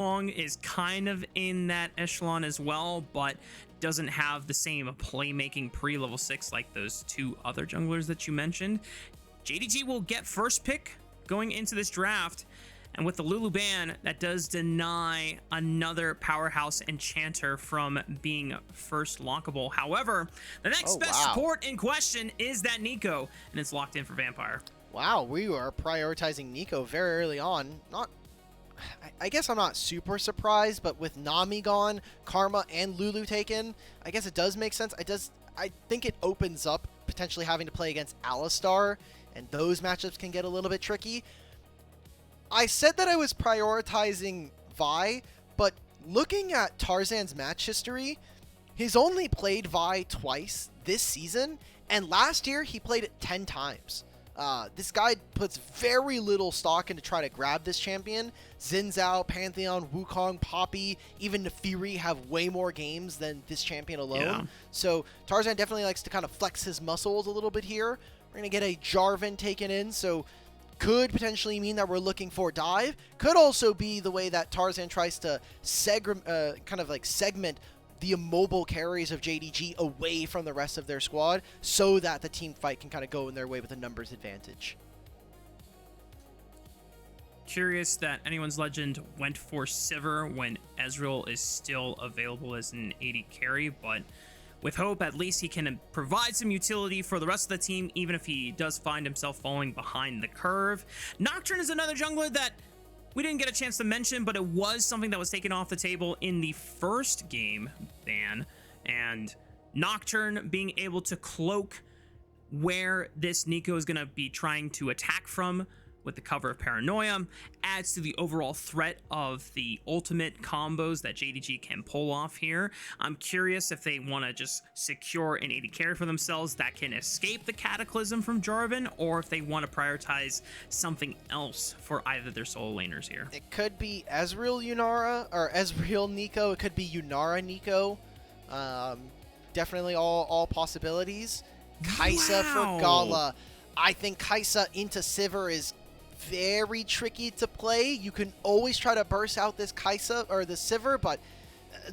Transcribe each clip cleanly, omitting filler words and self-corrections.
Long is kind of in that echelon as well, but doesn't have the same playmaking pre-level 6 like those two other junglers that you mentioned. JDG will get first pick going into this draft, and with the Lulu ban, that does deny another powerhouse enchanter from being first lockable. However, the next best support in question is that Nico, and it's locked in for Vampire. Wow, we were prioritizing Nico very early on. I guess I'm not super surprised, but with Nami gone, Karma and Lulu taken, I guess it does make sense. I think it opens up potentially having to play against Alistar, and those matchups can get a little bit tricky. I said that I was prioritizing Vi, but looking at Tarzan's match history, he's only played Vi twice this season, and last year he played it 10 times. This guy puts very little stock into try to grab this champion. Xin Zhao, Pantheon, Wukong, Poppy, even Nefiri have way more games than this champion alone. Yeah. So Tarzan definitely likes to kind of flex his muscles a little bit here. We're going to get a Jarvan taken in, so could potentially mean that we're looking for dive. Could also be the way that Tarzan tries to segment the immobile carries of JDG away from the rest of their squad so that the team fight can kind of go in their way with a numbers advantage. Curious that Anyone's Legend went for Sivir when Ezreal is still available as an AD carry, but with Hope, at least he can provide some utility for the rest of the team, even if he does find himself falling behind the curve. Nocturne is another jungler that we didn't get a chance to mention, but it was something that was taken off the table in the first game ban. And Nocturne being able to cloak where this Nico is going to be trying to attack from with the cover of Paranoia adds to the overall threat of the ultimate combos that JDG can pull off here. I'm curious if they want to just secure an AD carry for themselves that can escape the Cataclysm from Jarvan, or if they want to prioritize something else for either their solo laners here. It could be Ezreal Yunara, or Ezreal Nico. It could be Yunara Nico. Definitely all possibilities. Kaisa for Gala. I think Kaisa into Sivir is very tricky to play. You can always try to burst out this Kaisa or the Sivir, but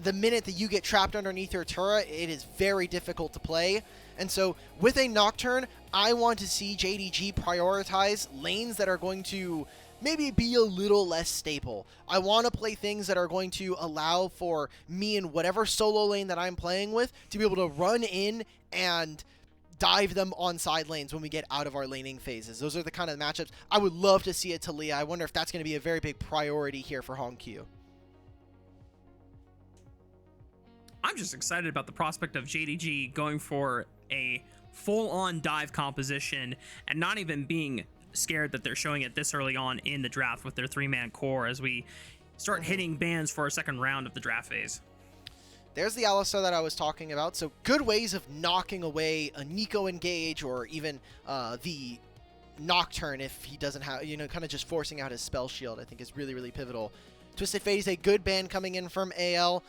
the minute that you get trapped underneath your turret, it is very difficult to play. And so with a Nocturne, I want to see JDG prioritize lanes that are going to maybe be a little less stable. I want to play things that are going to allow for me in whatever solo lane that I'm playing with to be able to run in and dive them on side lanes when we get out of our laning phases. Those are the kind of matchups I would love to see at Talia. I wonder if that's going to be a very big priority here for HongQ. I'm just excited about the prospect of JDG going for a full-on dive composition and not even being scared that they're showing it this early on in the draft with their 3-man core as we start hitting bans for our second round of the draft phase. There's the Alistar that I was talking about. So good ways of knocking away a Nico engage or even the Nocturne if he doesn't have, kind of just forcing out his spell shield, I think is really, really pivotal. Twisted Fate is a good ban coming in from AL.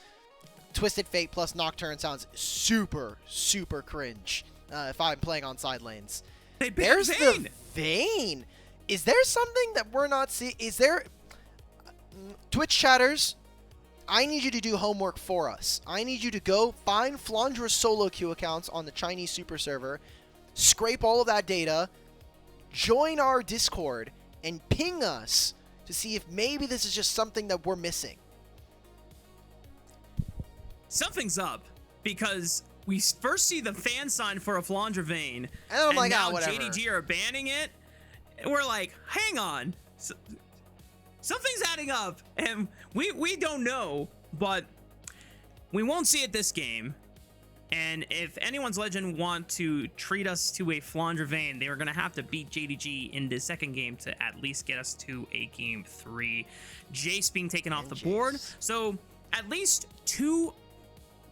Twisted Fate plus Nocturne sounds super, super cringe if I'm playing on side lanes. There's the Vayne. Is there something that we're not seeing? Is there... Twitch chatters, I need you to do homework for us. I need you to go find Flandre's solo queue accounts on the Chinese super server, scrape all of that data, join our Discord, and ping us to see if maybe this is just something that we're missing. Something's up, because we first see the fan sign for a Flandre Vayne, and I'm like, now whatever. JDG are banning it, and we're like, hang on. Something's adding up, and we don't know, but we won't see it this game. And if Anyone's Legend want to treat us to a Flandre Vayne, they are going to have to beat JDG in the second game to at least get us to a game 3. Jace being taken off the board, so at least 2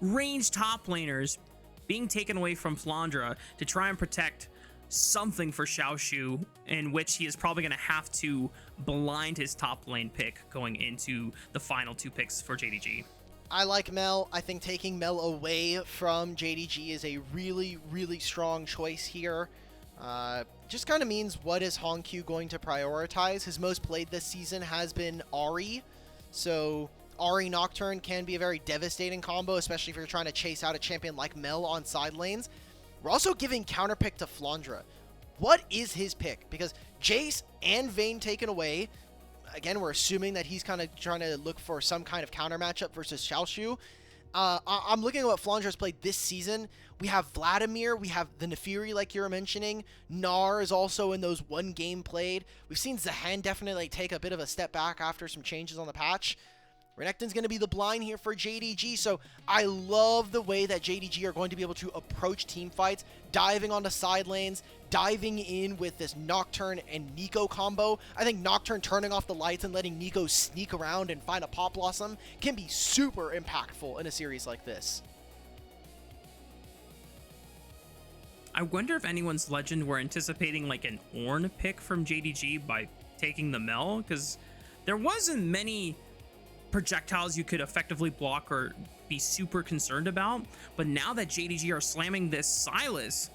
ranged top laners being taken away from Flandre to try and protect something for Xiaoxu, in which he is probably going to have to blind his top lane pick going into the final 2 picks for JDG. I like Mel. I think taking Mel away from JDG is a really, really strong choice here. Just kind of means what is HongQ going to prioritize. His most played this season has been Ahri. So Ahri Nocturne can be a very devastating combo, especially if you're trying to chase out a champion like Mel on side lanes. We're also giving counterpick to Flandre. What is his pick? Because Jace and Vayne taken away. Again, we're assuming that he's kind of trying to look for some kind of counter matchup versus Xiaoxu. I'm looking at what Flandre has played this season. We have Vladimir, we have the Nefiri like you were mentioning. Gnar is also in those one game played. We've seen Zahan definitely take a bit of a step back after some changes on the patch. Renekton's going to be the blind here for JDG, so I love the way that JDG are going to be able to approach team fights, diving onto side lanes, diving in with this Nocturne and Neeko combo. I think Nocturne turning off the lights and letting Neeko sneak around and find a Pop Blossom can be super impactful in a series like this. I wonder if anyone's Legend were anticipating like an Ornn pick from JDG by taking the Mel, because there wasn't many projectiles you could effectively block or be super concerned about. But now that JDG are slamming this Sylas,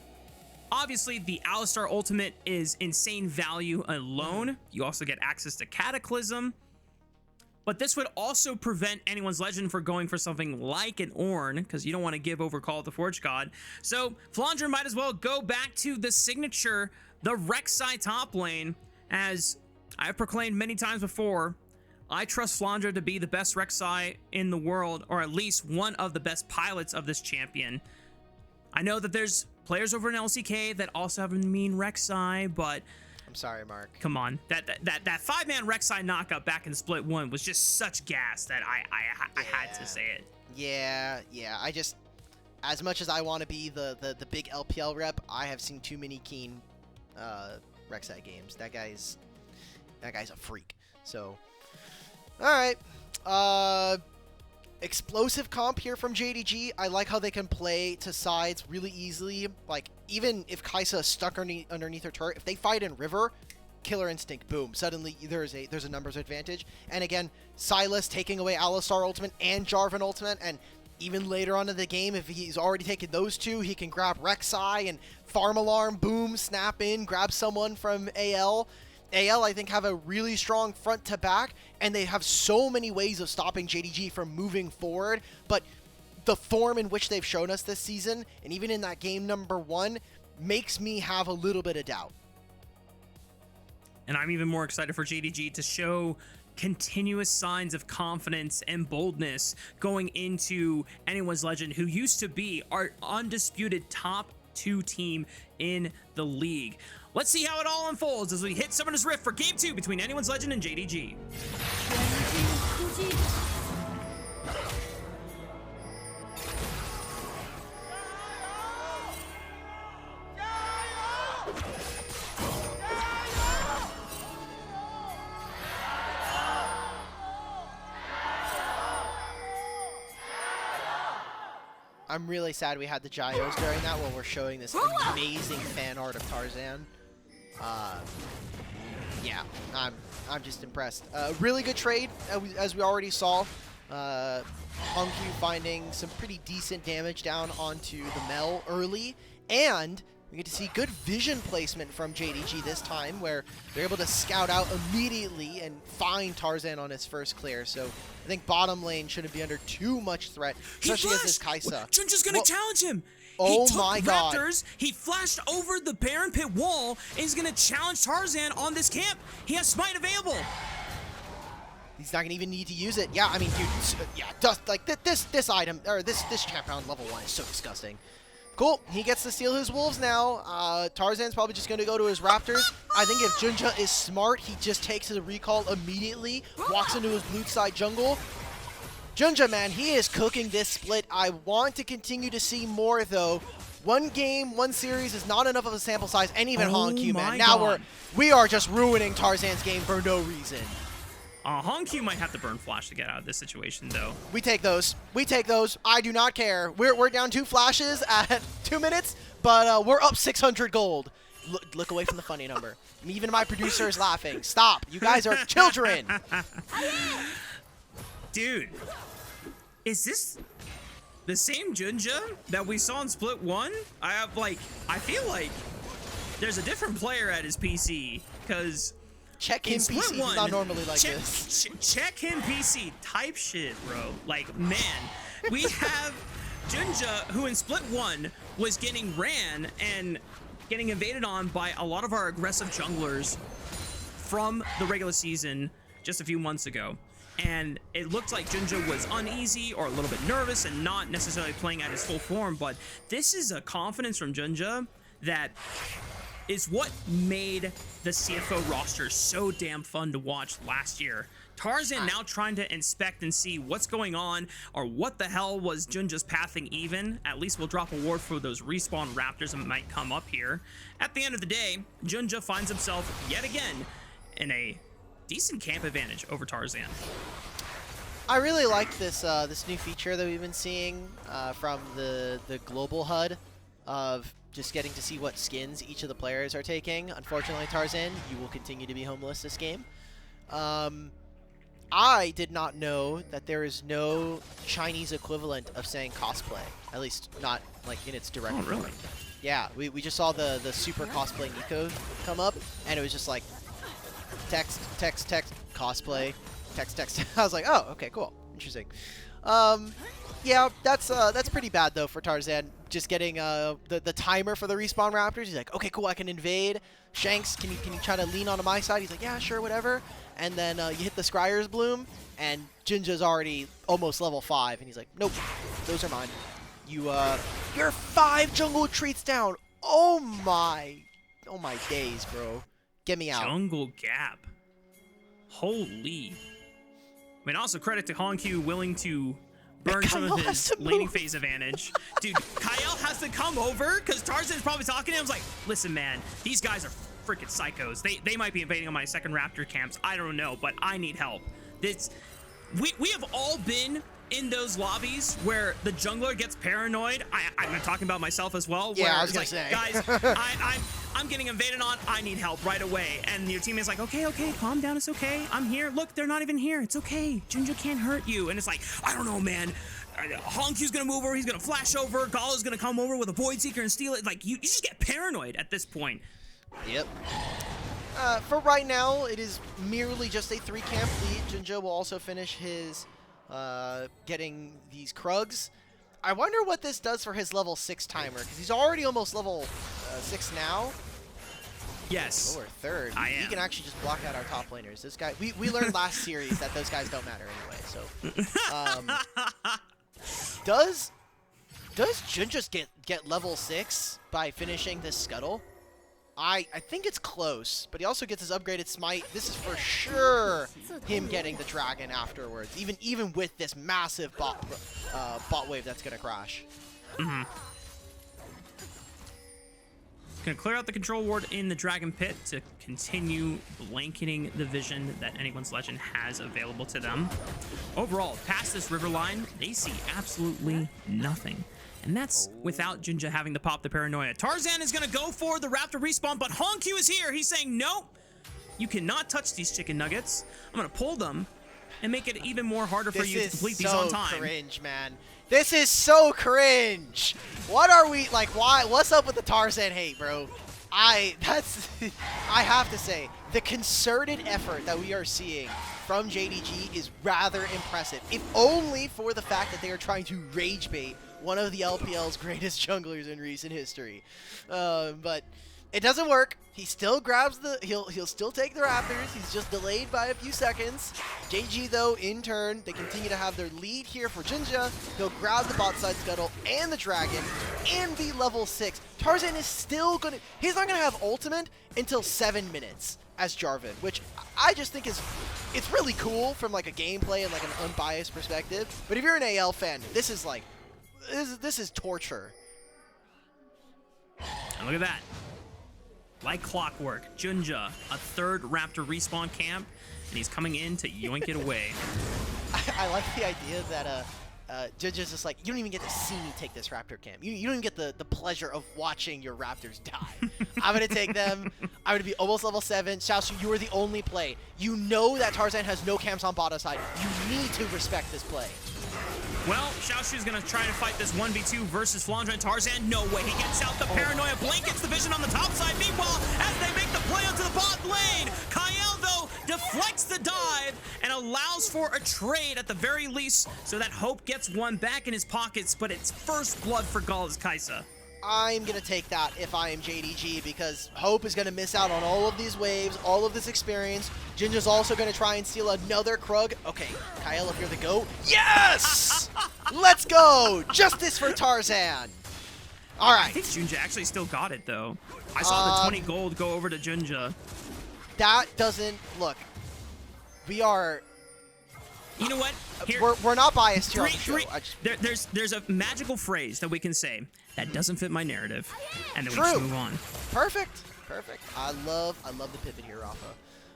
obviously the Alistar ultimate is insane value alone. You also get access to Cataclysm, but this would also prevent anyone's Legend for going for something like an Ornn, because you don't want to give over Call of the Forge God. So Flandre might as well go back to the signature, the Rek'Sai top lane. As I've proclaimed many times before, I trust Flandre to be the best Rek'Sai in the world, or at least one of the best pilots of this champion. I know that there's players over in LCK that also have a mean Rek'Sai, but I'm sorry, Mark. Come on, that 5-man Rek'Sai knockup back in Split 1 was just such gas that I had to say it. Yeah. I just, as much as I want to be the big LPL rep, I have seen too many keen Rek'Sai games. That guy's a freak. So. Alright, explosive comp here from JDG. I like how they can play to sides really easily. Like, even if Kai'Sa is stuck underneath her turret, if they fight in River, Killer Instinct, boom. Suddenly, there's a numbers advantage. And again, Sylas taking away Alistar ultimate and Jarvan ultimate, and even later on in the game, if he's already taken those two, he can grab Rek'Sai and Farm Alarm, boom, snap in, grab someone from AL. AL, I think, have a really strong front to back, and they have so many ways of stopping JDG from moving forward, but the form in which they've shown us this season, and even in that game number 1, makes me have a little bit of doubt. And I'm even more excited for JDG to show continuous signs of confidence and boldness going into anyone's Legend, who used to be our undisputed top 2 team in the league. Let's see how it all unfolds as we hit Summoner's Rift for Game 2 between anyone's Legend and JDG. I'm really sad we had the gyos during that while we're showing this amazing fan art of Tarzan. Yeah, I'm just impressed. Really good trade, as we already saw. HongQ finding some pretty decent damage down onto the Mel early, and we get to see good vision placement from JDG this time, where they're able to scout out immediately and find Tarzan on his first clear. So I think bottom lane shouldn't be under too much threat, especially as this Kai'Sa. JunJia's gonna challenge him. Oh he took my god. Raptors, he flashed over the Baron Pit wall, and he's gonna challenge Tarzan on this camp. He has Smite available. He's not gonna even need to use it. Yeah, I mean, dude, yeah, just like this item, or this champ on level 1 is so disgusting. Cool, he gets to steal his wolves now. Tarzan's probably just gonna go to his Raptors. I think if JunJia is smart, he just takes his recall immediately, walks into his blue side jungle. JunJia, man, he is cooking this split. I want to continue to see more, though. One game, one series is not enough of a sample size, and even HongQ, man. Now we are just ruining Tarzan's game for no reason. HongQ might have to burn Flash to get out of this situation, though. We take those. We take those. I do not care. We're down 2 flashes at 2 minutes, but we're up 600 gold. Look away from the funny number. Even my producer is laughing. Stop. You guys are children. Dude, is this the same JunJia that we saw in Split 1? I feel like there's a different player at his PC, because Check him PC. He's not normally like this. Check him PC type shit, bro. Like, man, we have JunJia, who in split 1 was getting ran and getting invaded on by a lot of our aggressive junglers from the regular season just a few months ago. And it looked like JunJia was uneasy or a little bit nervous and not necessarily playing at his full form, but this is a confidence from JunJia that is what made the CFO roster so damn fun to watch last year. Tarzan now trying to inspect and see what's going on, or what the hell was JunJia's pathing even. At least we'll drop a ward for those respawn raptors that might come up here. At the end of the day, JunJia finds himself yet again in a decent camp advantage over Tarzan. I really like this this new feature that we've been seeing from the global HUD of just getting to see what skins each of the players are taking. Unfortunately, Tarzan, you will continue to be homeless this game. I did not know that there is no Chinese equivalent of saying cosplay, at least not like in its direct form. Really? Yeah, we just saw the super cosplay Nico come up, and it was just like text, text, text, cosplay, text, text. I was like, oh, okay, cool, interesting. Yeah, that's pretty bad though for Tarzan. Just getting the timer for the respawn raptors. He's like, okay, cool, I can invade. Shanks, can you try to lean onto my side? He's like, yeah, sure, whatever. And then you hit the Scryer's Bloom, and JunJia's already almost level 5, and he's like, nope, those are mine. You're 5 jungle treats down. Oh my days, bro. Get me out. Jungle gap. Holy. I mean, also credit to HongQ willing to burn some of his laning phase advantage. Dude, Kael has to come over because Tarzan's probably talking to him. I was like, listen, man, these guys are freaking psychos. They might be invading on my second raptor camps. I don't know, but I need help. We have all been in those lobbies where the jungler gets paranoid. I'm talking about myself as well. Yeah, where I was it's gonna like, say. guys, I'm getting invaded on. I need help right away. And your teammate's like, okay, calm down. It's okay. I'm here. Look, they're not even here. It's okay. JunJia can't hurt you. And it's like, I don't know, man. HongQ's gonna move over. He's gonna flash over. Gala's gonna come over with a Void Seeker and steal it. Like, you just get paranoid at this point. Yep. For right now, it is merely just a 3-camp lead. JunJia will also finish his getting these Krugs. I wonder what this does for his level 6 timer, because he's already almost level 6 now. Yes. Lower third. I am. He can actually just block out our top laners. This guy, we learned last series that those guys don't matter anyway. So, does JunJia get level 6 by finishing this Scuttle? I think it's close, but he also gets his upgraded smite. This is for sure him getting the dragon afterwards, even with this massive bot wave that's gonna crash. Mm-hmm. Gonna clear out the control ward in the dragon pit to continue blanketing the vision that anyone's legend has available to them. Overall, past this river line, they see absolutely nothing. And that's without JunJia having to pop the paranoia. Tarzan is going to go for the raptor respawn, but HongQ is here. He's saying, nope, you cannot touch these chicken nuggets. I'm going to pull them and make it even more harder for you to complete these on time. This is so cringe, man. This is so cringe. What are we, like, why? What's up with the Tarzan hate, bro? I have to say, the concerted effort that we are seeing from JDG is rather impressive, if only for the fact that they are trying to rage bait one of the LPL's greatest junglers in recent history. But it doesn't work. He still grabs the, he'll still take the Raptors. He's just delayed by a few seconds. JDG though, in turn, they continue to have their lead here for JunJia. He'll grab the bot side Scuttle and the Dragon and be level 6. Tarzan is still gonna, he's not gonna have ultimate until 7 minutes as Jarvan, which I just think it's really cool from like a gameplay and like an unbiased perspective. But if you're an AL fan, this is like, this is torture. And look at that. Like clockwork, JunJia, a third Raptor respawn camp, and he's coming in to yoink it away. I like the idea that JunJia's just like, you don't even get to see me take this Raptor camp. You don't even get the pleasure of watching your Raptors die. I'm going to take them. I'm going to be almost level 7. Xiaoxu, you are the only play. You know that Tarzan has no camps on bottom side. You need to respect this play. Well, Xiaoxu's gonna try to fight this 1v2 versus Flandre and Tarzan. No way, he gets out the paranoia, blankets the vision on the top side. Meanwhile, as they make the play onto the bot lane, Kael, though, deflects the dive, and allows for a trade at the very least so that Hope gets one back in his pockets, but it's first blood for Gala's Kaisa. I'm going to take that if I am JDG, because Hope is going to miss out on all of these waves, all of this experience. JunJia's also going to try and steal another Krug. Okay, Kael, if you're the GOAT. Yes! Let's go! Justice for Tarzan. All right. I think JunJia actually still got it, though. I saw the 20 gold go over to JunJia. That doesn't... Look, we are... You know what? Here, we're not biased here on the show. There's a magical phrase that we can say that doesn't fit my narrative, and then we True. just move on. Perfect. I love the pivot here,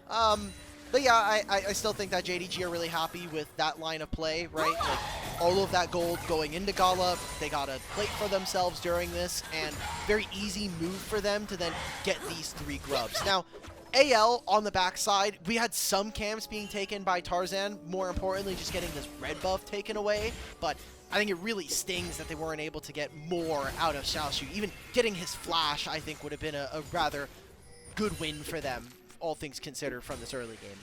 Raafaa. But yeah, I still think that JDG are really happy with that line of play, right? Like, all of that gold going into Gala, they got a plate for themselves during this, and very easy move for them to then get these 3 grubs. Now, AL on the backside, we had some camps being taken by Tarzan, more importantly just getting this red buff taken away, but I think it really stings that they weren't able to get more out of Xiaoxu. Even getting his flash, I think, would have been a rather good win for them, all things considered, from this early game.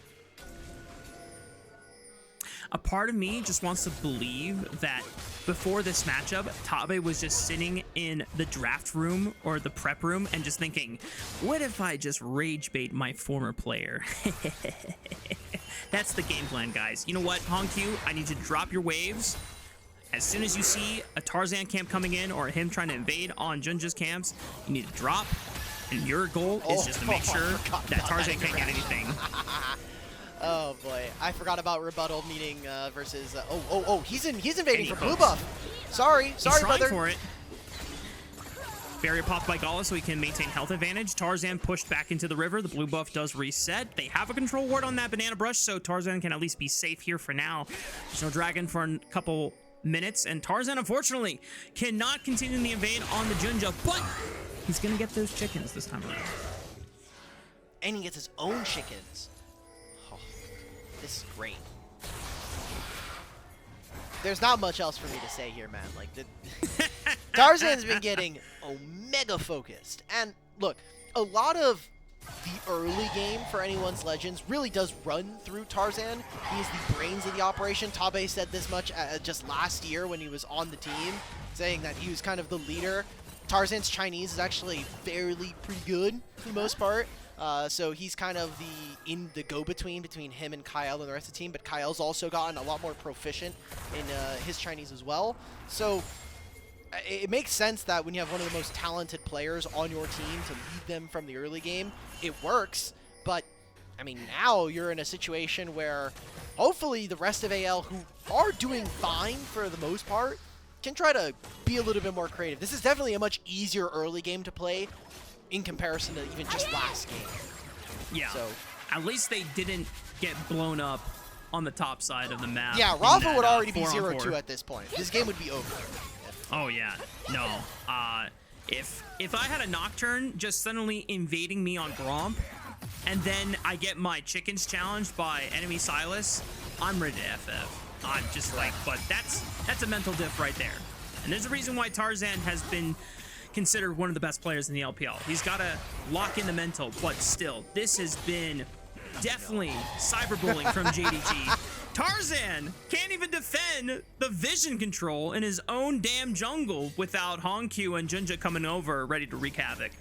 A part of me just wants to believe that before this matchup, Tabe was just sitting in the draft room or the prep room and just thinking, what if I just rage bait my former player? That's the game plan, guys. You know what, HongQ, I need you to drop your waves. As soon as you see a Tarzan camp coming in or him trying to invade on JunJia's camps, you need to drop. And your goal is just to make sure that Tarzan can't get anything. Oh boy, I forgot about rebuttal meeting versus. He's invading for blue buff. Sorry, brother. For it. Barrier popped by Gala so he can maintain health advantage. Tarzan pushed back into the river. The blue buff does reset. They have a control ward on that banana brush, so Tarzan can at least be safe here for now. There's no dragon for a couple minutes, and Tarzan unfortunately cannot continue the invade on the JunJia, but he's gonna get those chickens this time around. And he gets his own chickens. This is great. There's not much else for me to say here, man. Like, Tarzan's been getting omega focused. And look, a lot of the early game for anyone's Legends really does run through Tarzan. He is the brains of the operation. Tabe said this much just last year when he was on the team, saying that he was kind of the leader. Tarzan's Chinese is actually fairly pretty good for the most part. So he's kind of the go-between between him and Kael and the rest of the team, but Kael's also gotten a lot more proficient in his Chinese as well. So it makes sense that when you have one of the most talented players on your team to lead them from the early game, it works. But, I mean, now you're in a situation where hopefully the rest of AL, who are doing fine for the most part, can try to be a little bit more creative. This is definitely a much easier early game to play in comparison to even just last game. Yeah, so at least they didn't get blown up on the top side of the map. Yeah, Raafaa would already be 0-2 at this point. This game would be over. Oh yeah, no. If I had a Nocturne just suddenly invading me on Gromp, and then I get my chickens challenged by enemy Silas, I'm ready to FF. I'm just like, but that's a mental diff right there. And there's a reason why Tarzan has been considered one of the best players in the LPL. He's got to lock in the mental, but still, this has been definitely cyberbullying from JDG. Tarzan can't even defend the vision control in his own damn jungle without HongQ and JunJia coming over ready to wreak havoc.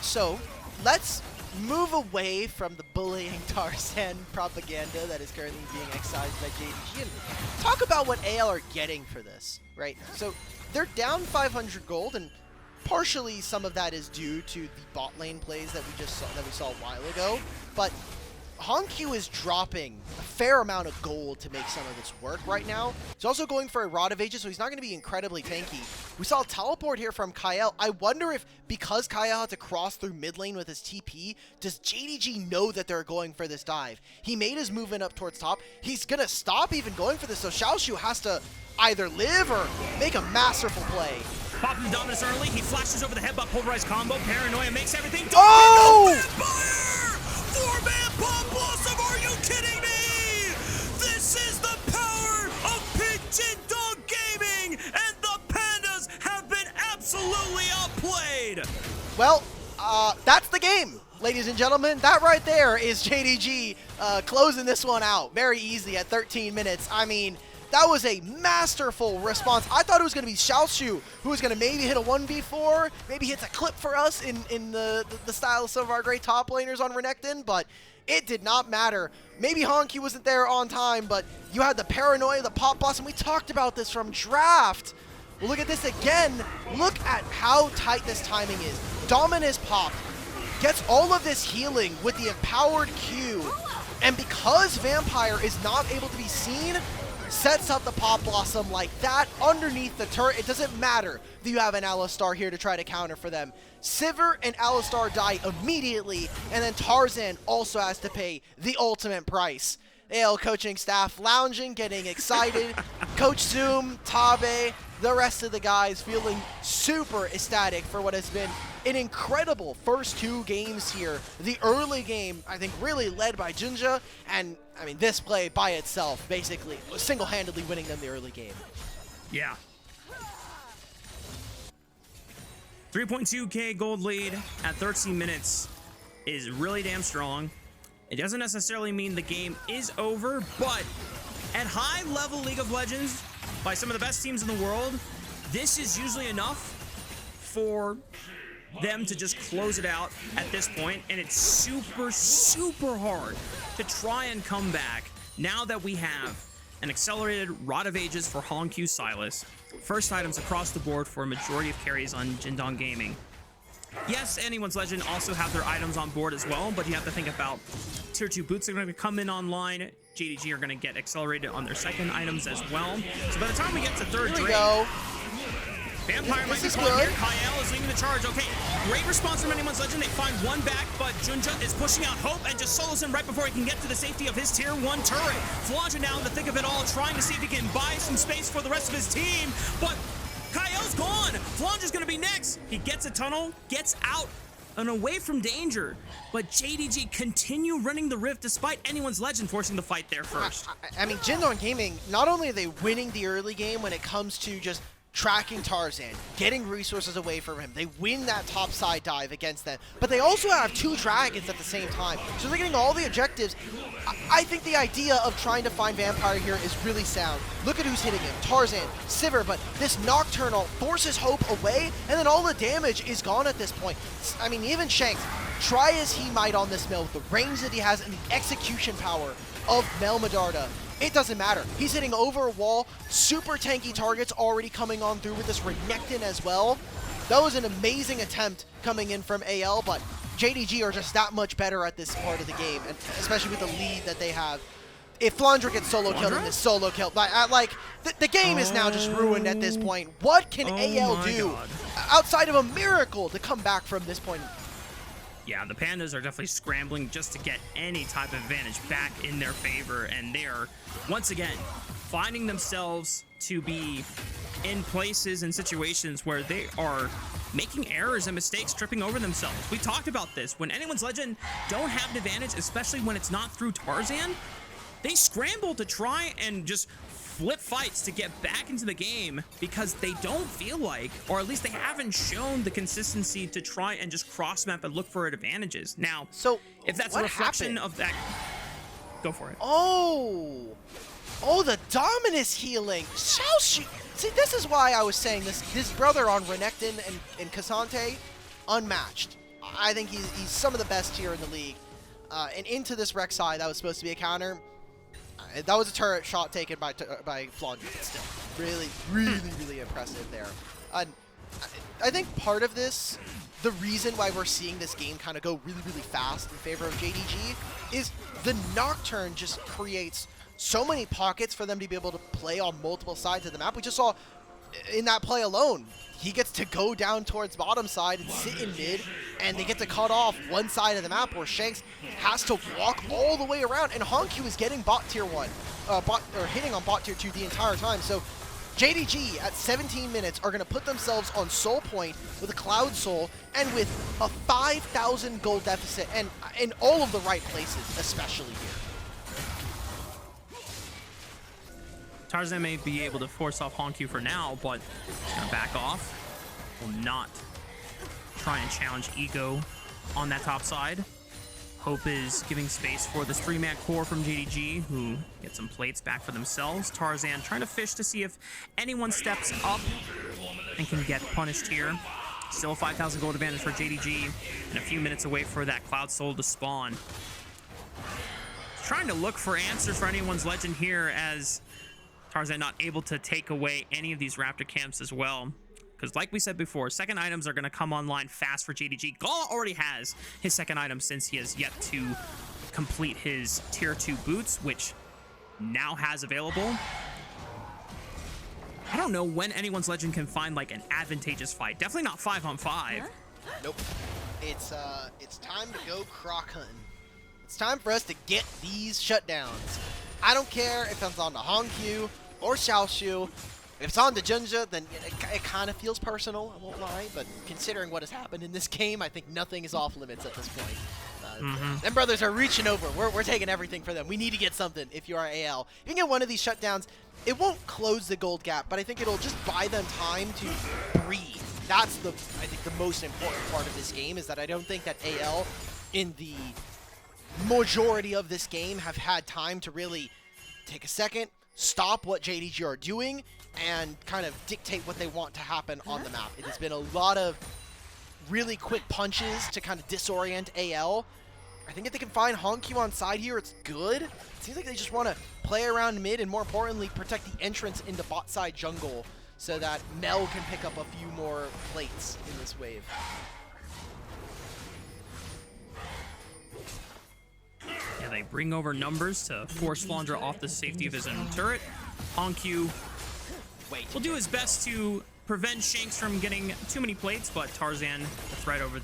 So, let's move away from the bullying Tarzan propaganda that is currently being excised by JDG and talk about what AL are getting for this, right? So, they're down 500 gold, and partially some of that is due to the bot lane plays that we saw a while ago, but HongQ is dropping a fair amount of gold to make some of this work right now. He's also going for a Rod of Ages, so he's not going to be incredibly tanky. We saw a teleport here from Kael. I wonder if, because Kael had to cross through mid lane with his TP, does JDG know that they're going for this dive? He made his movement up towards top. He's going to stop even going for this, so Xiaoxu has to either live or make a masterful play. Popping the Dominus early, he flashes over the headbutt pulverized combo. Paranoia makes everything. Oh! Four-man bomb blossom, are you kidding me? This is the power of Pigeon Dog Gaming, and the Pandas have been absolutely outplayed. Well, that's the game. ladies and gentlemen, that right there is JDG closing this one out very easy at 13 minutes. I mean, that was a masterful response. I thought it was going to be Xiaoxu who was going to maybe hit a 1v4, maybe hits a clip for us in the style of some of our great top laners on Renekton, but it did not matter. Maybe HongQ wasn't there on time, but you had the paranoia, the pop boss, and we talked about this from draft. Well, look at this again. Look at how tight this timing is. Dominus popped, gets all of this healing with the empowered Q, and because Vampire is not able to be seen, sets up the Pop Blossom like that underneath the turret. It doesn't matter that you have an Alistar here to try to counter for them. Sivir and Alistar die immediately, and then Tarzan also has to pay the ultimate price. AL coaching staff lounging, getting excited. Coach Zoom, Tabe, the rest of the guys feeling super ecstatic for what has been an incredible first 2 games here. The early game, I think, really led by JunJia, and I mean, this play by itself basically was single-handedly winning them the early game. Yeah. 3.2k gold lead at 13 minutes is really damn strong. It doesn't necessarily mean the game is over, but at high-level League of Legends, by some of the best teams in the world, this is usually enough for them to just close it out at this point, and it's super, super hard to try and come back now that we have an accelerated Rod of Ages for HongQ Sylas, first items across the board for a majority of carries on Jindong Gaming. Yes, Anyone's Legend also have their items on board as well, but you have to think about tier 2 boots are going to come in online. JDG are going to get accelerated on their second items as well. So by the time we get to third Here we Drake, go. Vampire might be caught here. Kael is leading the charge. Okay, great response from Anyone's Legend. They find one back, but JunJia is pushing out Hope and just solos him right before he can get to the safety of his tier 1 turret. Flandre now in the thick of it all, trying to see if he can buy some space for the rest of his team, but Kael's gone. Flandre's gonna be next. He gets a tunnel, gets out and away from danger, but JDG continue running the rift despite Anyone's Legend forcing the fight there first. I mean, Jindong Gaming, not only are they winning the early game when it comes to just tracking Tarzan, getting resources away from him, they win that top side dive against them, but they also have 2 dragons at the same time, so they're getting all the objectives. I think the idea of trying to find Vampire here is really sound. Look at who's hitting him, Tarzan, Sivir, but this Nocturnal forces Hope away, and then all the damage is gone at this point. I mean, even Shanks, try as he might on this Mel, with the range that he has and the execution power of Mel Medarda, it doesn't matter. He's hitting over a wall, super tanky targets already coming on through with this Renekton as well. That was an amazing attempt coming in from AL, but JDG are just that much better at this part of the game, and especially with the lead that they have. If Flandre gets solo killed in this solo kill, like the game is now just ruined at this point. What can AL do outside of a miracle to come back from this point? Yeah, the Pandas are definitely scrambling just to get any type of advantage back in their favor, and they are, once again, finding themselves to be in places and situations where they are making errors and mistakes, tripping over themselves. We talked about this. When Anyone's Legend don't have an advantage, especially when it's not through Tarzan, they scramble to try and just flip fights to get back into the game because they don't feel like, or at least they haven't shown the consistency to try and just cross map and look for advantages. Now, so if that's a reflection of that, go for it. Oh, the Dominus healing. Xiaoxu. See, this is why I was saying this brother on Renekton and Cassante, unmatched. I think he's some of the best here in the league. And into this Rek'Sai, that was supposed to be a counter. That was a turret shot taken by Flandre, but still, really impressive there. I think part of this, the reason why we're seeing this game kind of go really fast in favor of JDG, is the Nocturne just creates so many pockets for them to be able to play on multiple sides of the map. We just saw in that play alone, he gets to go down towards bottom side and sit in mid, and they get to cut off one side of the map where Shanks has to walk all the way around, and HongQ is getting bot tier 1, hitting on bot tier 2 the entire time. So JDG at 17 minutes are going to put themselves on soul point with a Cloud Soul and with a 5,000 gold deficit, and in all of the right places, especially here. Tarzan may be able to force off HongQ for now, but he's gonna back off. Will not try and challenge Ego on that top side. Hope is giving space for this 3-man core from JDG, who get some plates back for themselves. Tarzan trying to fish to see if anyone steps up and can get punished here. Still a 5,000 gold advantage for JDG, and a few minutes away for that Cloud Soul to spawn. Trying to look for answers for anyone's legend here, as Tarzan not able to take away any of these Raptor camps as well. Because like we said before, second items are going to come online fast for JDG. Gala already has his second item since he has yet to complete his tier 2 boots, which now has available. I don't know when anyone's legend can find like an advantageous fight. Definitely not 5-on-5. Nope. It's time to go croc hunting. It's time for us to get these shutdowns. I don't care if it's on the HongQ or Xiaoxu. If it's on the JunJia, then it kind of feels personal, I won't lie, but considering what has happened in this game, I think nothing is off limits at this point. Them brothers are reaching over. We're taking everything for them. We need to get something if you are AL. If you can get one of these shutdowns, it won't close the gold gap, but I think it'll just buy them time to breathe. That's I think the most important part of this game, is that I don't think that AL in the majority of this game have had time to really take a second, stop what JDG are doing, and kind of dictate what they want to happen on the map. It has been a lot of really quick punches to kind of disorient AL. I think if they can find HongQ on side here, it's good. It seems like they just want to play around mid and, more importantly, protect the entrance into bot side jungle so that Mel can pick up a few more plates in this wave. Yeah, they bring over numbers to force Flandre off the safety of his own turret. HongQ will do his best to prevent Shanks from getting too many plates, but Tarzan, the threat over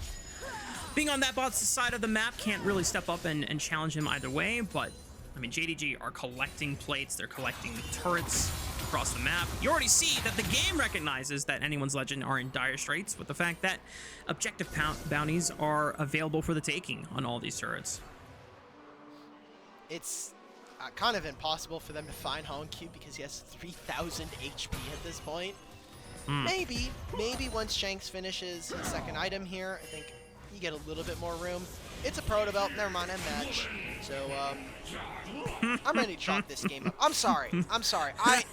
being on that bot's side of the map, can't really step up and challenge him either way. But I mean, JDG are collecting plates, they're collecting turrets across the map. You already see that the game recognizes that anyone's legend are in dire straits with the fact that objective bounties are available for the taking on all these turrets. It's kind of impossible for them to find HongQ because he has 3,000 HP at this point. Maybe once Shanks finishes his second item here, I think you get a little bit more room. It's a proto belt, never mind, I match. So, I'm ready to chalk this game up. I'm sorry. I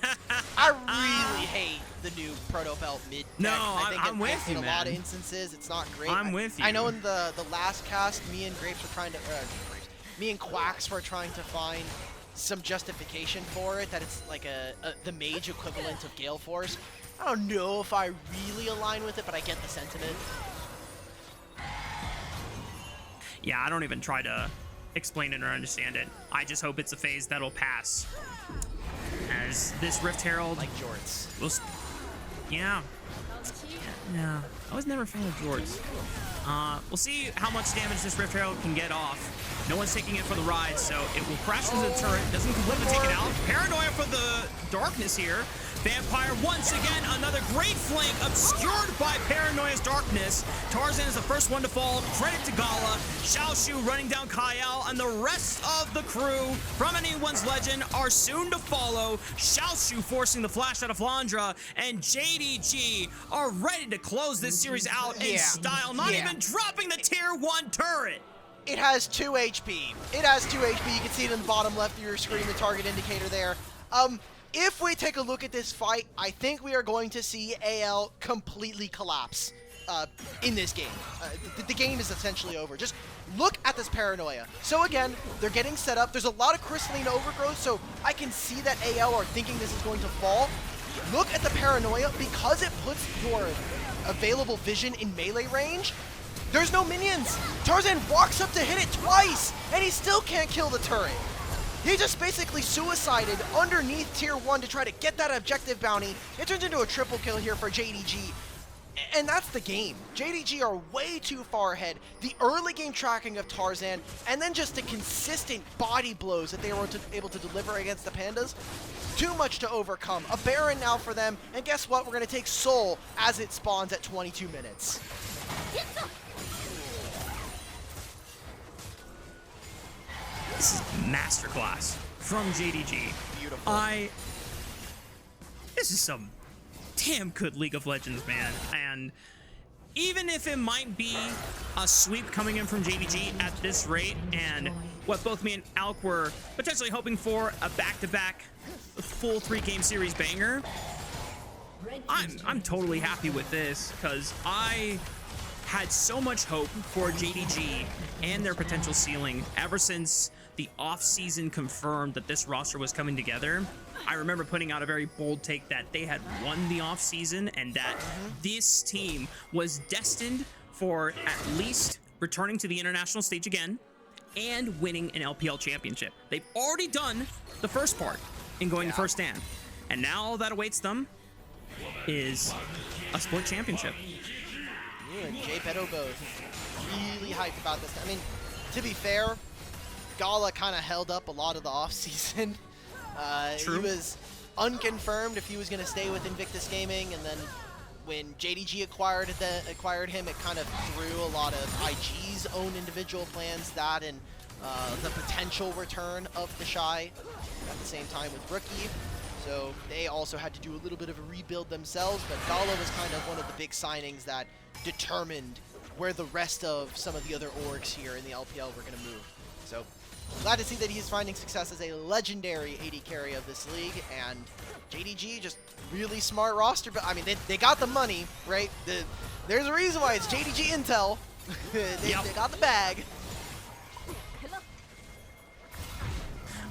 really hate the new proto belt mid deck. No, I think I'm with you, in a man. lot of instances, it's not great. I'm with you. I know in the last cast, me and Grapes were trying to, me and Quacks were trying to find some justification for it, that it's like the mage equivalent of Gale Force. I don't know if I really align with it, but I get the sentiment. Yeah, I don't even try to explain it or understand it. I just hope it's a phase that'll pass. As this Rift Herald... Like Jorts. Yeah. I was never a fan of Jorts. We'll see how much damage this Rift Herald can get off. No one's taking it for the ride, so it will crash into the turret. Doesn't completely take it out. Paranoia for the darkness here. Vampire once again, another great flank obscured by Paranoia's darkness. Tarzan is the first one to fall. Credit to Gala. Xiaoxu running down Kael, and the rest of the crew from anyone's legend are soon to follow. Xiaoxu forcing the flash out of Flandre, and JDG are ready to close this series out in style, not even dropping the tier 1 turret. It has 2 HP. It has 2 HP. You can see it in the bottom left of your screen, the target indicator there. If we take a look at this fight, I think we are going to see AL completely collapse in this game. The game is essentially over. Just look at this Paranoia. So again, they're getting set up. There's a lot of crystalline overgrowth, so I can see that AL are thinking this is going to fall. Look at the Paranoia. Because it puts your available vision in melee range, there's no minions. Tarzan walks up to hit it twice, and he still can't kill the turret. He just basically suicided underneath tier 1 to try to get that objective bounty. It turns into a triple kill here for JDG. And that's the game. JDG are way too far ahead. The early game tracking of Tarzan, and then just the consistent body blows that they were able to deliver against the Pandas. Too much to overcome. A Baron now for them. And guess what? We're going to take Soul as it spawns at 22 minutes. This is masterclass from JDG. Beautiful. This is some damn good League of Legends, man. And even if it might be a sweep coming in from JDG at this rate, and what both me and Alk were potentially hoping for, a back-to-back full 3-game series banger, I'm totally happy with this, because I had so much hope for JDG and their potential ceiling ever since the off-season confirmed that this roster was coming together. I remember putting out a very bold take that they had won the off-season and that this team was destined for at least returning to the international stage again and winning an LPL championship. They've already done the first part in going to first stand, and now all that awaits them is a split championship. You and Jay Beto both really hyped about this. I mean, to be fair, Gala kind of held up a lot of the offseason. He was unconfirmed if he was going to stay with Invictus Gaming, and then when JDG acquired him, it kind of threw a lot of IG's own individual plans, that and the potential return of the Shy at the same time with Rookie. So they also had to do a little bit of a rebuild themselves, but Gala was kind of one of the big signings that determined where the rest of some of the other orgs here in the LPL were going to move. So glad to see that he's finding success as a legendary AD carry of this league, and JDG just really smart roster. But I mean, they got the money, right? There's a reason why it's JDG Intel. they got the bag.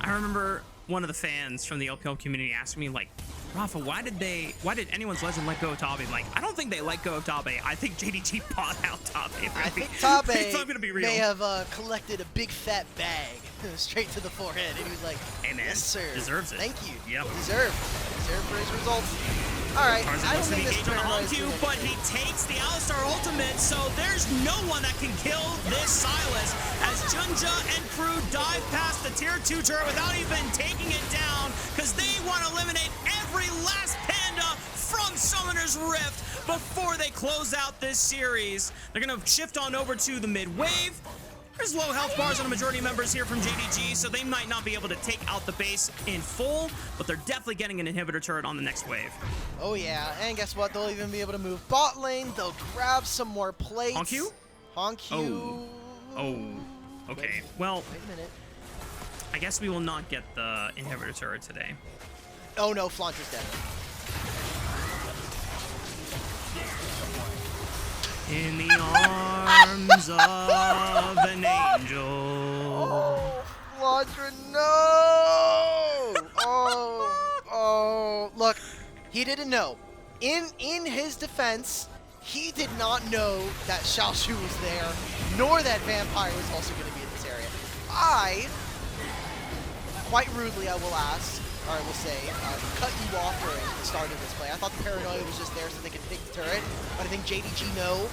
I remember one of the fans from the LPL community asked me, like, Rafa, why did anyone's legend let go of Tabe? Like, I don't think they let go of Tabe. I think JDG bought out Tabe. I think Tabe may have collected a big fat bag straight to the forehead, and he was like, "Hey man, yes sir, deserves it. Thank you. Yep, deserved for his results." All right, Tarzan I don't wants to be think this engaged on the HongQ, but anything. he takes the Alistar ultimate, so there's no one that can kill this Silas as JunJia and crew dive past the tier 2 turret without even taking it down, because they want to eliminate every last panda from Summoner's Rift before they close out this series. They're going to shift on over to the mid wave. There's low health bars on the majority of members here from JDG, so they might not be able to take out the base in full, but they're definitely getting an inhibitor turret on the next wave. Oh yeah, and guess what? They'll even be able to move bot lane. They'll grab some more plates. HongQ? HongQ. Oh. Okay. Well, wait a minute. I guess we will not get the inhibitor turret today. Oh no, Flandre's dead. In the arms of an angel. Oh, Flandre, no! Oh, look, he didn't know. In his defense, he did not know that Xiaoxu was there, nor that Vampire was also going to be in this area. I, quite rudely, I will ask, or I will say, cut you off during the start of this play. I thought the Paranoia was just there so they could pick the turret, but I think JDG know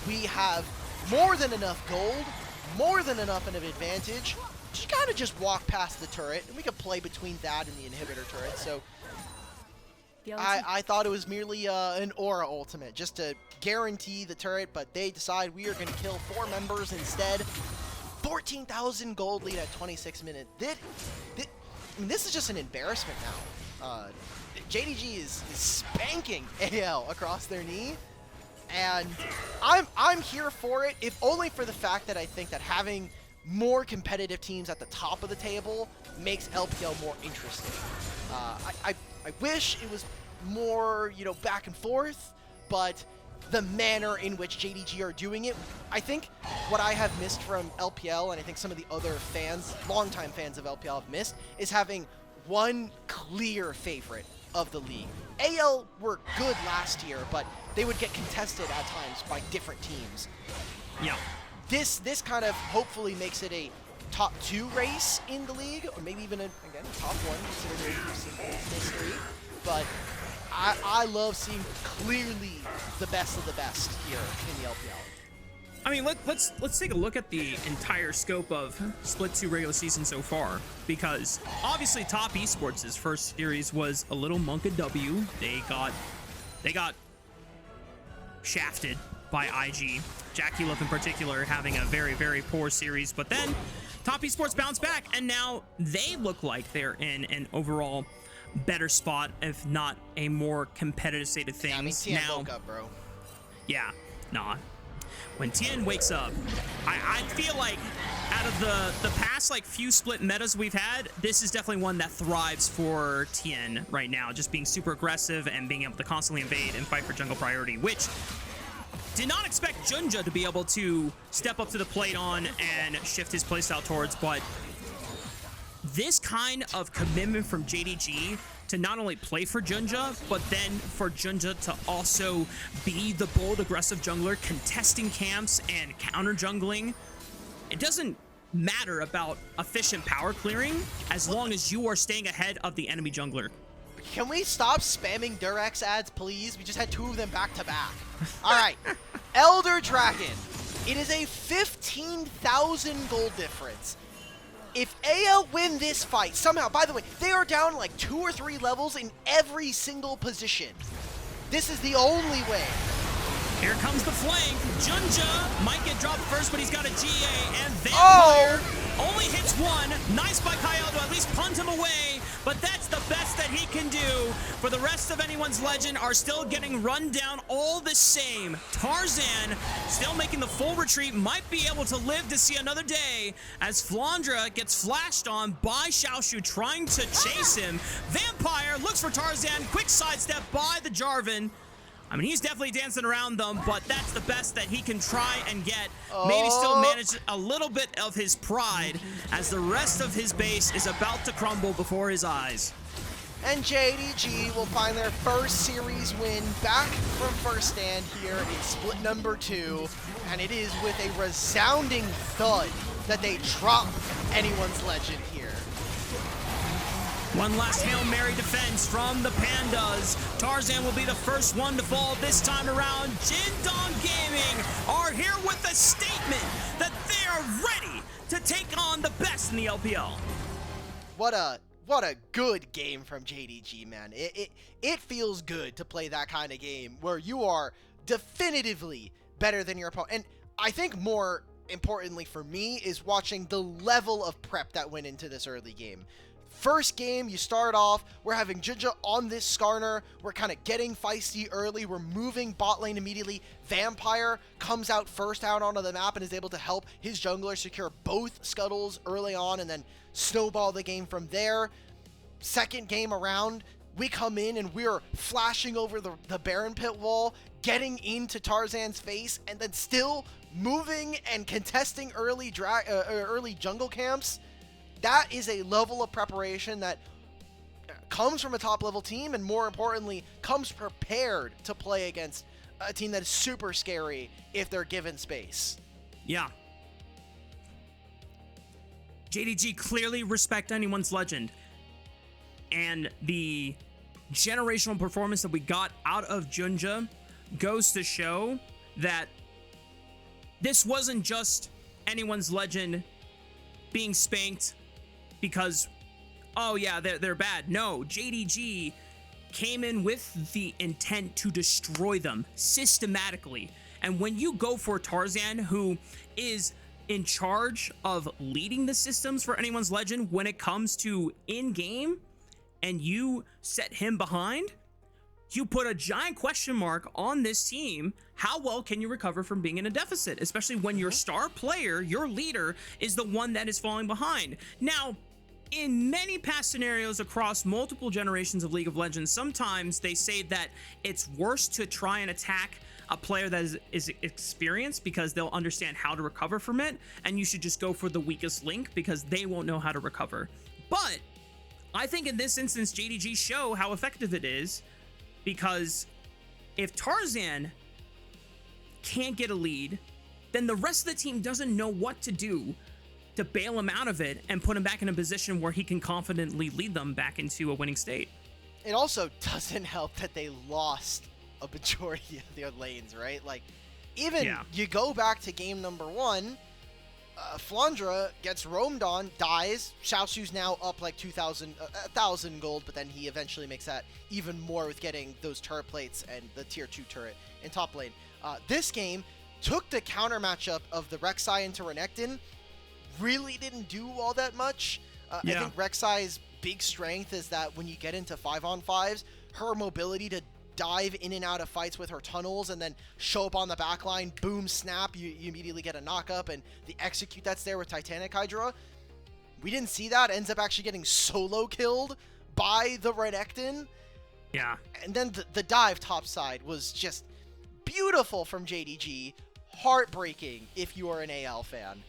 we have more than enough gold, more than enough of an advantage to kind of just walk past the turret, and we could play between that and the inhibitor turret. So I thought it was merely an aura ultimate, just to guarantee the turret, but they decide we are going to kill 4 members instead. 14,000 gold lead at 26 minutes. I mean, this is just an embarrassment now. JDG is spanking AL across their knee, and I'm here for it, if only for the fact that I think that having more competitive teams at the top of the table makes LPL more interesting. I wish it was more, back and forth, but the manner in which JDG are doing it, I think what I have missed from LPL, and I think some of the other fans, longtime fans of LPL have missed, is having one clear favorite of the league. AL were good last year, but they would get contested at times by different teams. Yeah. This kind of hopefully makes it a top 2 race in the league, or maybe even a top 1, considering there's history. But I love seeing clearly the best of the best here in the LPL. I mean, let's take a look at the entire scope of Split 2 regular season so far, because obviously Top Esports' first series was a little Monka W. They got shafted by IG. Jackie Love in particular having a very, very poor series, but then Top Esports bounced back, and now they look like they're in an overall better spot, if not a more competitive state of things. Yeah, I mean, TN woke up, bro. Yeah. Nah. When Tien wakes up, I feel like out of the past like few split metas we've had, this is definitely one that thrives for Tien right now, just being super aggressive and being able to constantly invade and fight for jungle priority, which did not expect JunJia to be able to step up to the plate on and shift his playstyle towards, but this kind of commitment from JDG to not only play for JunJia, but then for JunJia to also be the bold, aggressive jungler, contesting camps and counter jungling. It doesn't matter about efficient power clearing as long as you are staying ahead of the enemy jungler. Can we stop spamming Durex ads, please? We just had 2 of them back to back. All right, Elder Dragon. It is a 15,000 gold difference. If AL win this fight, somehow, by the way, they are down like 2 or 3 levels in every single position. This is the only way. Here comes the flank. JunJia might get dropped first, but he's got a GA, and Vampire only hits 1. Nice by Kael to at least punt him away, but that's the best that he can do. For the rest of anyone's legend are still getting run down all the same. Tarzan still making the full retreat, might be able to live to see another day as Flandre gets flashed on by Xiaoxu trying to chase him. Vampire looks for Tarzan, quick sidestep by the Jarvan. I mean, he's definitely dancing around them, but that's the best that he can try and get. Maybe still manage a little bit of his pride as the rest of his base is about to crumble before his eyes. And JDG will find their first series win back from first stand here in split number 2. And it is with a resounding thud that they drop anyone's legend here. One last Hail Mary defense from the Pandas. Tarzan will be the first one to fall this time around. Jindong Gaming are here with a statement that they are ready to take on the best in the LPL. What a good game from JDG, man. It feels good to play that kind of game where you are definitively better than your opponent. And I think more importantly for me is watching the level of prep that went into this early game. First game, you start off, we're having JunJia on this Skarner, we're kind of getting feisty early, we're moving bot lane immediately. Vampire comes out first out onto the map and is able to help his jungler secure both scuttles early on and then snowball the game from there. Second game around, we come in and we're flashing over the Baron Pit wall, getting into Tarzan's face, and then still moving and contesting early jungle camps. That is a level of preparation that comes from a top-level team and, more importantly, comes prepared to play against a team that is super scary if they're given space. Yeah. JDG clearly respect anyone's legend. And the generational performance that we got out of JunJia goes to show that this wasn't just anyone's legend being spanked because, oh yeah, they're bad. No, JDG came in with the intent to destroy them systematically. And when you go for Tarzan, who is in charge of leading the systems for anyone's legend when it comes to in-game, and you set him behind, you put a giant question mark on this team. How well can you recover from being in a deficit, especially when your star player, your leader, is the one that is falling behind? Now, in many past scenarios across multiple generations of League of Legends, sometimes they say that it's worse to try and attack a player that is experienced because they'll understand how to recover from it, and you should just go for the weakest link because they won't know how to recover. But I think in this instance, JDG show how effective it is, because if Tarzan can't get a lead, then the rest of the team doesn't know what to do to bail him out of it and put him back in a position where he can confidently lead them back into a winning state. It also doesn't help that they lost a majority of their lanes, right? Like, even you go back to game number 1, Flandre gets roamed on, dies. Xiaoxu's now up like 1,000 gold, but then he eventually makes that even more with getting those turret plates and the tier 2 turret in top lane. This game took the counter matchup of the Rek'Sai into Renekton, really didn't do all that much. I think Rek'Sai's big strength is that when you get into 5-on-5s, her mobility to dive in and out of fights with her tunnels and then show up on the backline, boom, snap, you immediately get a knock-up, and the execute that's there with Titanic Hydra. We didn't see that. Ends up actually getting solo killed by the Renekton. Yeah. And then the dive topside was just beautiful from JDG. Heartbreaking if you are an AL fan.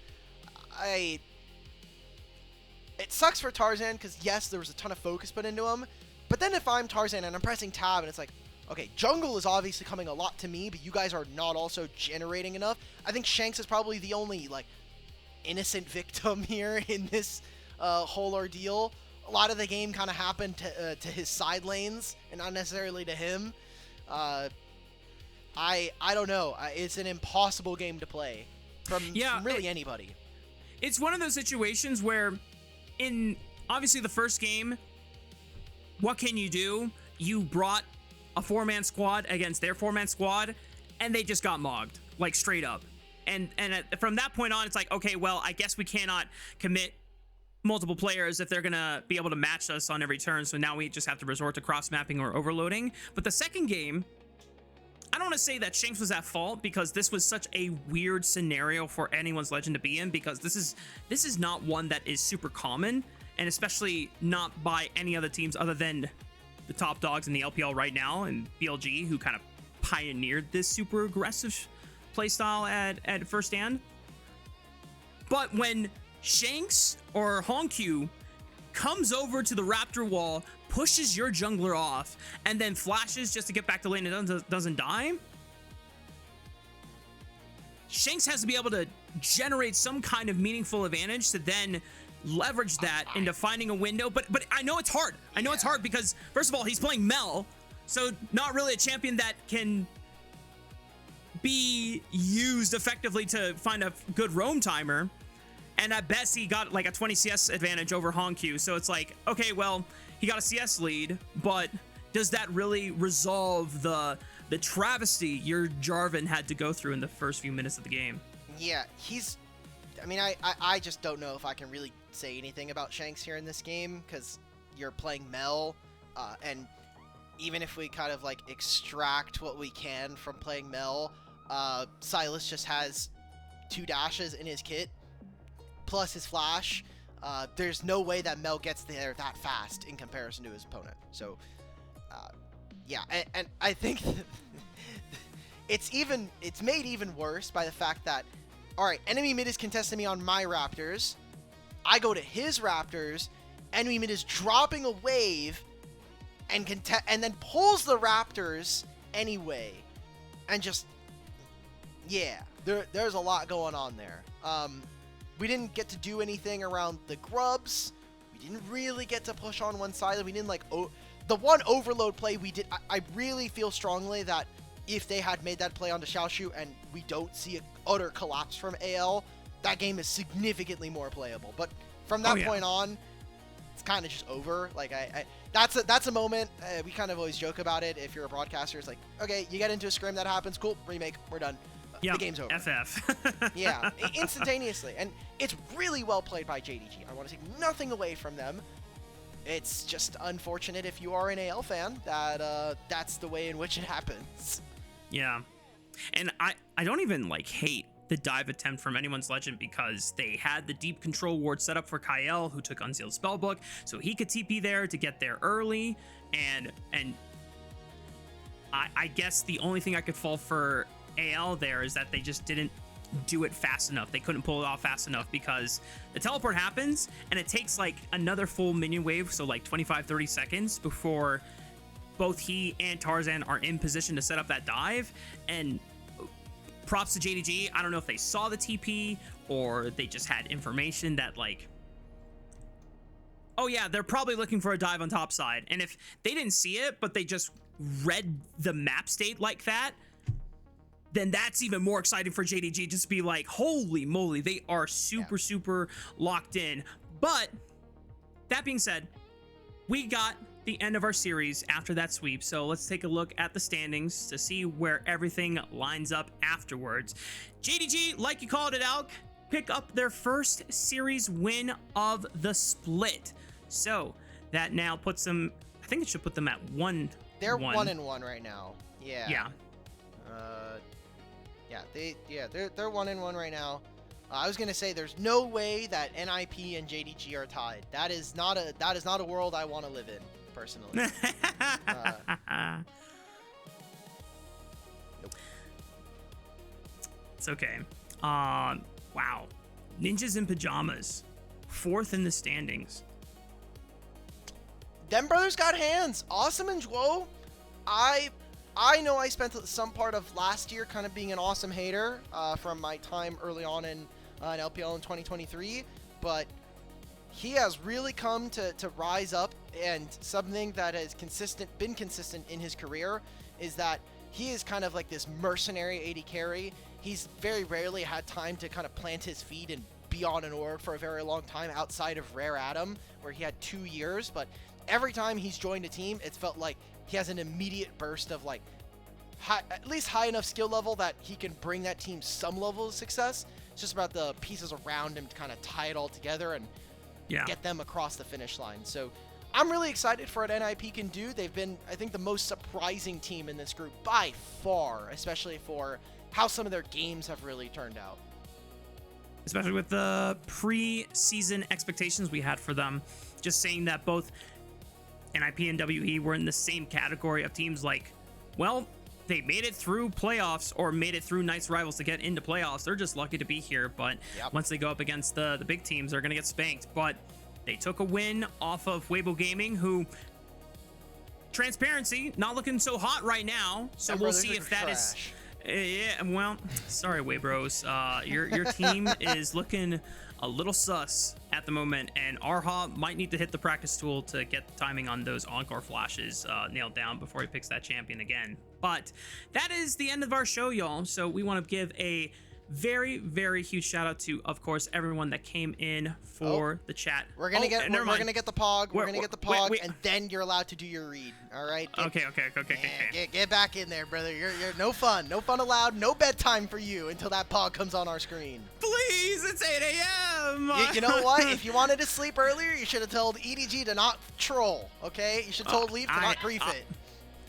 It sucks for Tarzan because, yes, there was a ton of focus put into him. But then if I'm Tarzan and I'm pressing tab and it's like, okay, jungle is obviously coming a lot to me, but you guys are not also generating enough. I think Shanks is probably the only, like, innocent victim here in this whole ordeal. A lot of the game kind of happened to his side lanes and not necessarily to him. I don't know. It's an impossible game to play from really anybody. It's one of those situations where in obviously the first game, what can you do? You brought a 4-man squad against their 4-man squad and they just got mogged, like straight up. And from that point on, it's like, okay, well, I guess we cannot commit multiple players if they're gonna be able to match us on every turn. So now we just have to resort to cross mapping or overloading. But the second game, I don't want to say that Shanks was at fault because this was such a weird scenario for anyone's legend to be in, because this is not one that is super common, and especially not by any other teams other than the top dogs in the LPL right now and BLG, who kind of pioneered this super aggressive playstyle at first stand. But when Shanks or HongQ comes over to the Raptor wall, pushes your jungler off, and then flashes just to get back to lane and doesn't die, Shanks has to be able to generate some kind of meaningful advantage to then leverage that into finding a window. But I know it's hard. I know it's hard because, first of all, he's playing Mel, so not really a champion that can be used effectively to find a good roam timer. And at best, he got like a 20 CS advantage over HongQ. So it's like, okay, well, he got a CS lead, but does that really resolve the travesty your Jarvan had to go through in the first few minutes of the game? Yeah, I mean, I just don't know if I can really say anything about Shanks here in this game, because you're playing Mel, and even if we kind of like extract what we can from playing Mel, Silas just has 2 dashes in his kit, plus his flash. There's no way that Mel gets there that fast in comparison to his opponent. So, yeah, and I think it's made even worse by the fact that, all right, enemy mid is contesting me on my Raptors. I go to his Raptors. Enemy mid is dropping a wave and then pulls the Raptors anyway, and just, yeah, there's a lot going on there. We didn't get to do anything around the grubs. We didn't really get to push on one side. We didn't like the one overload play we did. I really feel strongly that if they had made that play onto Xiaoxu and we don't see an utter collapse from AL, that game is significantly more playable. But from that point on, it's kind of just over. Like that's a moment. We kind of always joke about it. If you're a broadcaster, it's like, okay, you get into a scrim, that happens, cool, remake, we're done. Yep, the game's over. FF. Yeah, instantaneously. And it's really well played by JDG. I want to take nothing away from them. It's just unfortunate if you are an AL fan that that's the way in which it happens. Yeah. And I don't even like hate the dive attempt from anyone's legend, because they had the deep control ward set up for Kael, who took Unsealed Spellbook, so he could TP there to get there early. And I guess the only thing I could fault for AL there is that they just didn't do it fast enough. They couldn't pull it off fast enough, because the teleport happens and it takes like another full minion wave, so like 25-30 seconds before both he and Tarzan are in position to set up that dive. And props to JDG. I don't know if they saw the TP or they just had information that like, oh yeah, they're probably looking for a dive on top side. And if they didn't see it, but they just read the map state like that, then that's even more exciting for JDG. Just be like, holy moly, they are super locked in. But that being said, we got the end of our series after that sweep. So let's take a look at the standings to see where everything lines up afterwards. JDG, like you called it, Alk, pick up their first series win of the split. So that now puts them, I think it should put them at one They're one. 1-1 right now. Yeah. Yeah. They're 1-1 right now. I was gonna say there's no way that NIP and JDG are tied. That is not a world I want to live in, personally. Nope. It's okay. Wow. Ninjas in pajamas, 4th in the standings. Them brothers got hands. Awesome and Guo. I know I spent some part of last year kind of being an Awesome hater from my time early on in LPL in 2023, but he has really come to rise up, and something that has been consistent in his career is that he is kind of like this mercenary AD carry. He's very rarely had time to kind of plant his feet and be on an org for a very long time outside of Rare Adam, where he had 2 years, but every time he's joined a team, it's felt like he has an immediate burst of like at least high enough skill level that he can bring that team some level of success. It's just about the pieces around him to kind of tie it all together and get them across the finish line. So I'm really excited for what NIP can do. They've been, I think, the most surprising team in this group by far, especially for how some of their games have really turned out. Especially with the pre-season expectations we had for them. Just saying that both NIP and WE were in the same category of teams like, well, they made it through playoffs or made it through Knights Rivals to get into playoffs. They're just lucky to be here, but once they go up against the big teams, they're going to get spanked. But they took a win off of Weibo Gaming, who, transparency, not looking so hot right now. So we'll see if that is... Yeah, well, sorry, Weibros. Your team is looking a little sus at the moment, and Arha might need to hit the practice tool to get the timing on those Encore flashes nailed down before he picks that champion again. But that is the end of our show, y'all. So we want to give a very, very huge shout out to, of course, everyone that came in for the chat. We're gonna get the pog. We're gonna get the pog, and then you're allowed to do your read. All right. Okay. Get back in there, brother. You're no fun allowed. No bedtime for you until that pog comes on our screen. Please, it's 8 a.m. You know what? If you wanted to sleep earlier, you should have told EDG to not troll. Okay? You should have told Leaf to not grief it.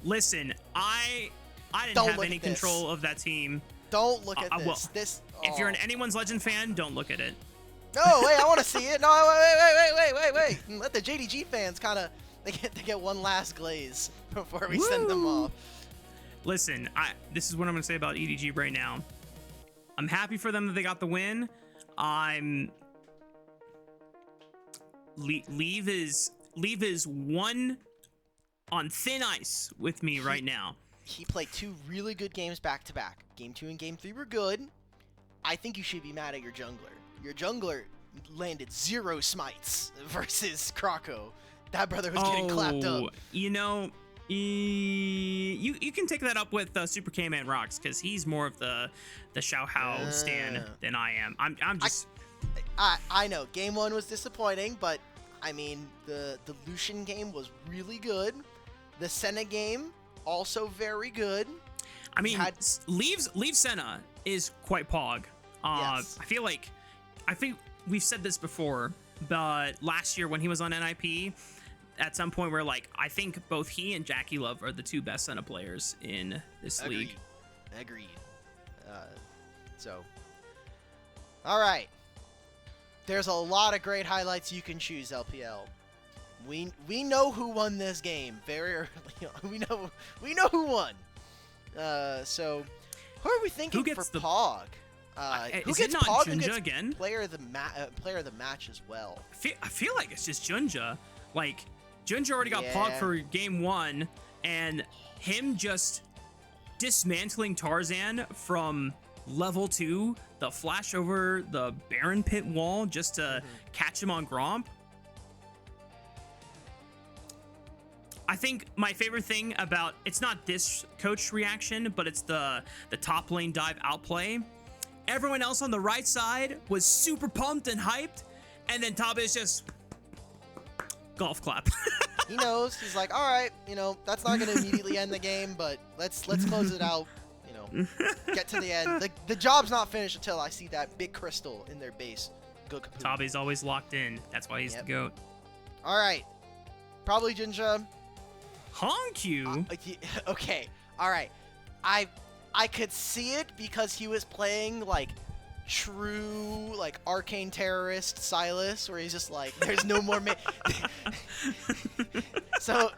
Listen, I didn't have any control of that team. Don't look at this. If you're an Anyone's Legend fan, don't look at it. No, wait, I want to see it. No, wait. Let the JDG fans kind of they get one last glaze before we send them off. Listen, this is what I'm going to say about EDG right now. I'm happy for them that they got the win. Leave is one on thin ice with me right now. He played 2 really good games back to back. Game 2 and Game 3 were good. I think you should be mad at your jungler. Your jungler landed 0 smites versus Krakow. That brother was getting clapped up. You know, you can take that up with Super K-Man Rocks, because he's more of the Xiaoxu stan than I am. I'm just... I know. Game 1 was disappointing, but, I mean, the Lucian game was really good. The Senna game... also very good. I mean, Leave Senna is quite pog. Yes. I think we've said this before, but last year when he was on NIP, at some point we're like, I think both he and Jackie Love are the 2 best Senna players in this league. Agreed. All right. There's a lot of great highlights you can choose, LPL. We know who won this game very early on. We know who won. So who are we thinking for Pog? Who gets Pog? JunJia again? Player of the match as well. I feel like it's just JunJia. Like JunJia already got Pog for game 1, and him just dismantling Tarzan from level 2, the flash over the Baron Pit wall just to catch him on Gromp. I think my favorite thing about, it's not this coach reaction, but it's the top lane dive outplay. Everyone else on the right side was super pumped and hyped, and then Tabe is just golf clap. He knows. He's like, all right, that's not going to immediately end the game, but let's close it out. Get to the end. The job's not finished until I see that big crystal in their base. Go kaput. Tabe's always locked in. That's why he's the GOAT. All right. Probably JunJia. HongQ? Okay, all right. I could see it because he was playing like true like arcane terrorist Silas, where he's just like, there's no more. So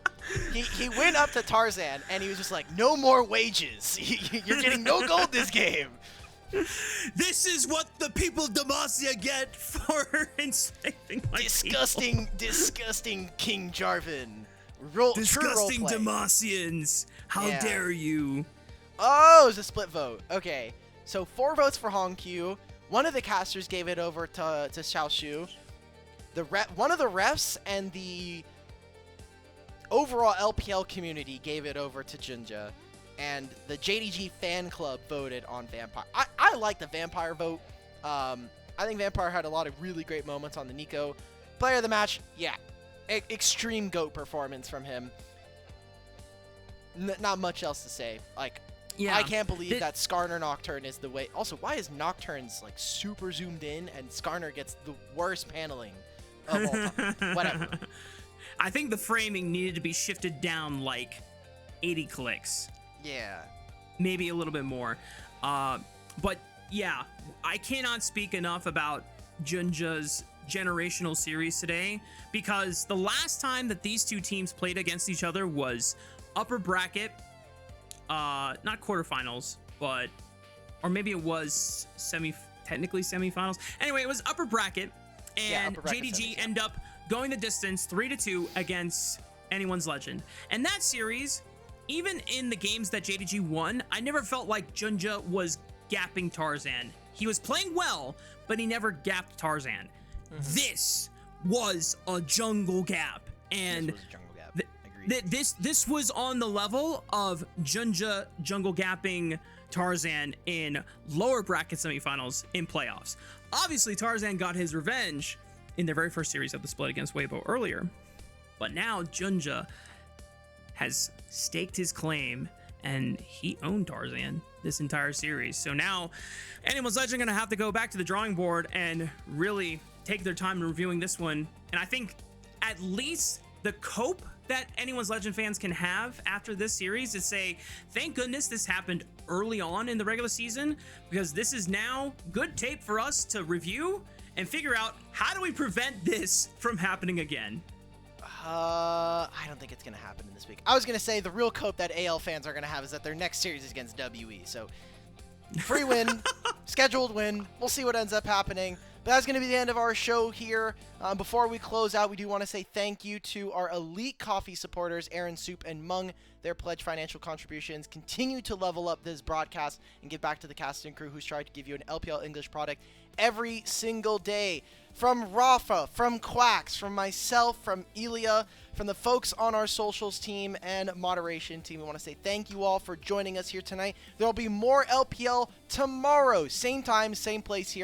he went up to Tarzan and he was just like, no more wages. You're getting no gold this game. This is what the people of Demacia get for enslaving my Disgusting, people. disgusting King Jarvan. Disgusting Demacians. How dare you? Oh, it's a split vote. Okay, so 4 votes for HongQ. One of the casters gave it over to Xiaoxu. One of the refs and the overall LPL community gave it over to JunJia. And the JDG fan club voted on Vampire. I like the Vampire vote. I think Vampire had a lot of really great moments on the Nico. Player of the match, yeah. Extreme GOAT performance from him. Not much else to say. Like, yeah, I can't believe that Skarner Nocturne is the way. Also, why is Nocturne's like super zoomed in and Skarner gets the worst paneling of all time? Whatever. I think the framing needed to be shifted down like 80 clicks. Yeah. Maybe a little bit more. But yeah, I cannot speak enough about JunJia's generational series today, because the last time that these two teams played against each other was upper bracket, not quarterfinals, but, or maybe it was technically semifinals. Anyway, it was upper bracket, and JDG end up going the distance 3-2 against anyone's legend. And that series, even in the games that JDG won, I never felt like JunJia was gapping Tarzan. He was playing well, but he never gapped Tarzan. This was a jungle gap, and this was a jungle gap. Agreed. This was on the level of JunJia jungle gapping Tarzan in lower bracket semifinals in playoffs. Obviously, Tarzan got his revenge in their very first series of the split against Weibo earlier, but now JunJia has staked his claim, and he owned Tarzan this entire series. So now anyone's legend gonna have to go back to the drawing board and really take their time in reviewing this one. And I think at least the cope that anyone's legend fans can have after this series is say, thank goodness this happened early on in the regular season, because this is now good tape for us to review and figure out, how do we prevent this from happening again? I don't think it's going to happen in this week. I was going to say the real cope that AL fans are going to have is that their next series is against WE. So free win, scheduled win. We'll see what ends up happening. But that's going to be the end of our show here. Before we close out, we do want to say thank you to our elite coffee supporters, Aaron Soup and Mung. Their pledged financial contributions continue to level up this broadcast and give back to the cast and crew who's tried to give you an LPL English product every single day. From Raafaa, from Quacks, from myself, from Elia, from the folks on our socials team and moderation team, we want to say thank you all for joining us here tonight. There will be more LPL tomorrow, same time, same place here